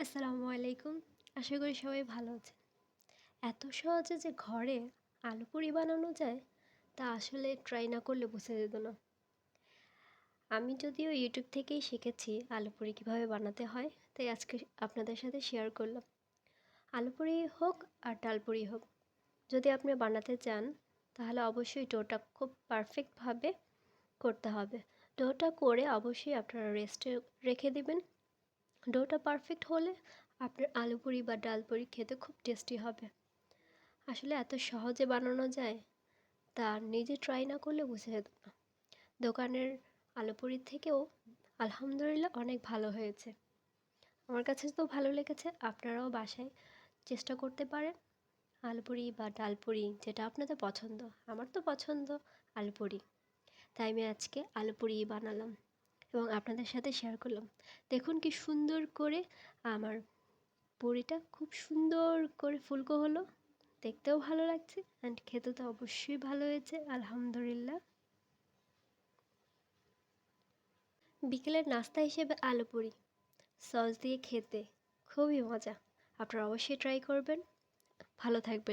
আসসালামু আলাইকুম। আশা করি সবাই ভালো আছেন। এত সহজে যে ঘরে আলু পুরি বানানো যায় তা আসলে ট্রাই না করলে বোঝা যেত না। আমি যদিও ইউটিউব থেকেই শিখেছি আলু পুরি কীভাবে বানাতে হয়, তাই আজকে আপনাদের সাথে শেয়ার করলাম। আলু পুরি হোক আর ডাল পুরি হোক, যদি আপনি বানাতে চান তাহলে অবশ্যই ডোটা খুব পারফেক্টভাবে করতে হবে। ডোটা করে অবশ্যই আপনারা রেস্টে রেখে দিবেন। ডোটা পারফেক্ট হলে আপনার আলু পুরি বা ডাল পুরি খেতে খুব টেস্টি হবে। আসলে এত সহজে বানানো যায় তা নিজে ট্রাই না করলে বুঝে যেত না। দোকানের আলু পুরির থেকেও আলহামদুলিল্লাহ অনেক ভালো হয়েছে। আমার কাছে তো ভালো লেগেছে, আপনারাও বাসায় চেষ্টা করতে পারেন। আলু পুরি বা ডাল পুরি যেটা আপনাদের পছন্দ, আমার তো পছন্দ আলু পুরি, তাই আমি আজকে আলু পুরি বানালাম এবং আপনাদের সাথে শেয়ার করলাম। দেখুন কি সুন্দর করে আমার পুরিটা খুব সুন্দর করে ফুলকো হলো, দেখতেও ভালো লাগছে অ্যান্ড খেতে তো অবশ্যই ভালো হয়েছে আলহামদুলিল্লাহ। বিকেলের নাস্তা হিসেবে আলু পুরি সস দিয়ে খেতে খুবই মজা। আপনারা অবশ্যই ট্রাই করবেন। ভালো থাকবেন।